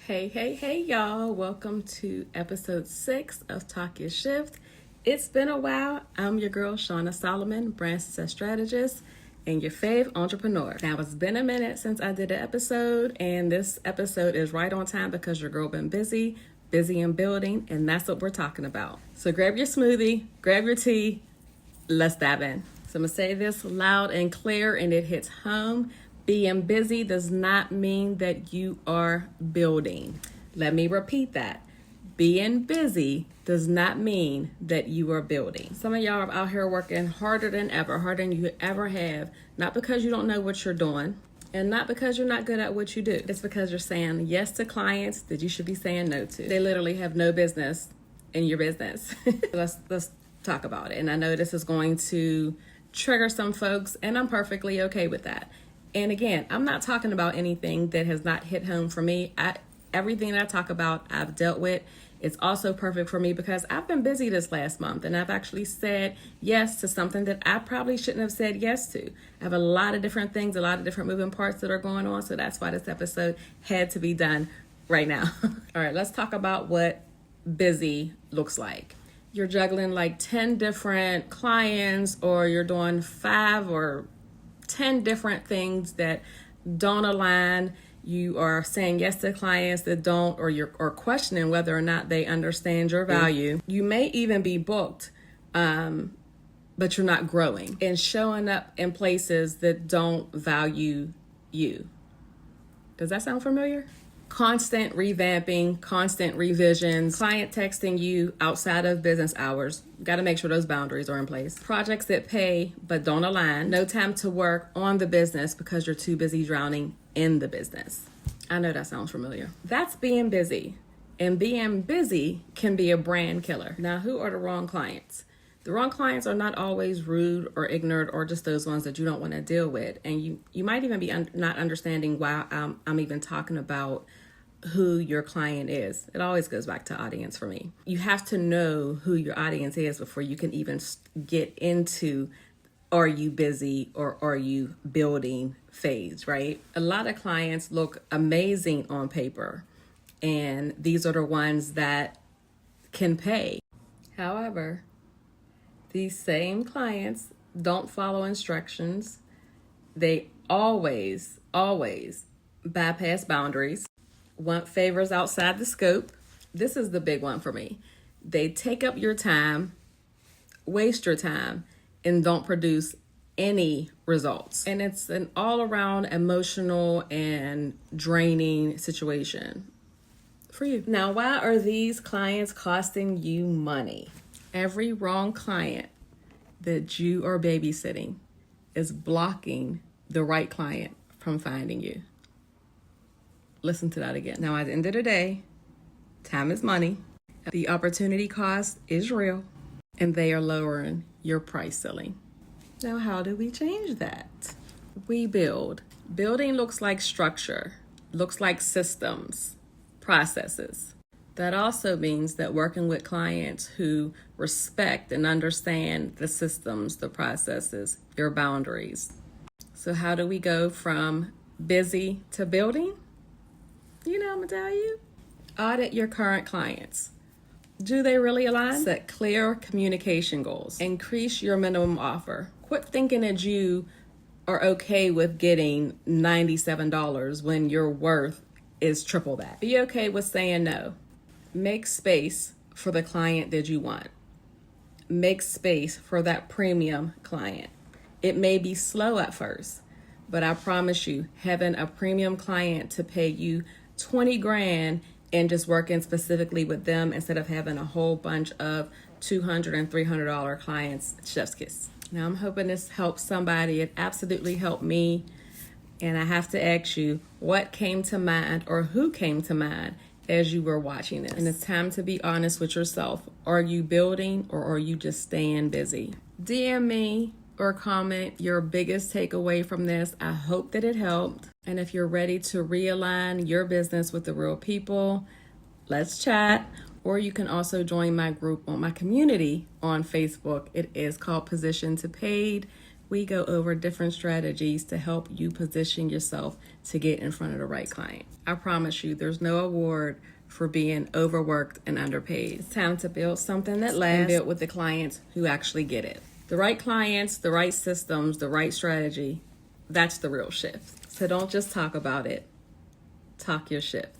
Hey, y'all. Welcome to episode 6 of Talk Your Shift. It's been a while. I'm your girl, Shauna Solomon, brand success strategist, and your fave entrepreneur. Now, it's been a minute since I did an episode, and this episode is right on time because your girl been busy in building, and that's what we're talking about. So grab your smoothie, grab your tea, let's dive in. So I'm going to say this loud and clear, and it hits home. Being busy does not mean that you are building. Let me repeat that. Being busy does not mean that you are building. Some of y'all are out here working harder than ever, harder than you ever have, not because you don't know what you're doing and not because you're not good at what you do. It's because you're saying yes to clients that you should be saying no to. They literally have no business in your business. Let's talk about it. And I know this is going to trigger some folks, and I'm perfectly okay with that. And again, I'm not talking about anything that has not hit home for me. Everything that I talk about, I've dealt with. It's also perfect for me because I've been busy this last month, and I've actually said yes to something that I probably shouldn't have said yes to. I have a lot of different things, a lot of different moving parts that are going on. So that's why this episode had to be done right now. All right, let's talk about what busy looks like. You're juggling like 10 different clients, or you're doing 5 or 10 different things that don't align. You are saying yes to clients that don't, or you're questioning whether or not they understand your value. You may even be booked, but you're not growing and showing up in places that don't value you. Does that sound familiar? Constant revamping, constant revisions, client texting you outside of business hours. Got to make sure those boundaries are in place. Projects that pay but don't align. No time to work on the business because you're too busy drowning in the business. I know that sounds familiar. That's being busy. And being busy can be a brand killer. Now, who are the wrong clients? The wrong clients are not always rude or ignorant or just those ones that you don't want to deal with. And you might even be not understanding why I'm even talking about who your client is. It always goes back to audience for me. You have to know who your audience is before you can even get into are you busy or are you building phase, right? A lot of clients look amazing on paper, and these are the ones that can pay. However, these same clients don't follow instructions. They always bypass boundaries, want favors outside the scope. This is the big one for me. They take up your time, waste your time, and don't produce any results. And it's an all-around emotional and draining situation for you. Now, why are these clients costing you money? Every wrong client that you are babysitting is blocking the right client from finding you. Listen to that again. Now, at the end of the day, time is money. The opportunity cost is real, and they are lowering your price ceiling. Now, how do we change that? We build. Building looks like structure, looks like systems, processes. That also means that working with clients who respect and understand the systems, the processes, your boundaries. So how do we go from busy to building? I'm going to tell you. Audit your current clients. Do they really align? Set clear communication goals. Increase your minimum offer. Quit thinking that you are okay with getting $97 when your worth is triple that. Be okay with saying no. Make space for the client that you want. Make space for that premium client. It may be slow at first, but I promise you, having a premium client to pay you 20 grand and just working specifically with them instead of having a whole bunch of $200 and $300 clients, chef's kiss. Now, I'm hoping this helps somebody. It absolutely helped me. And I have to ask you, what came to mind or who came to mind as you were watching this? And it's time to be honest with yourself. Are you building or are you just staying busy? DM me or comment your biggest takeaway from this. I hope that it helped. And if you're ready to realign your business with the real people, let's chat. Or you can also join my group on my community on Facebook. It is called Position to Paid. we go over different strategies to help you position yourself to get in front of the right client. I promise you, there's no award for being overworked and underpaid. It's time to build something that lasts and build with the clients who actually get it. The right clients, the right systems, the right strategy, that's the real shift. So don't just talk about it, talk your shift.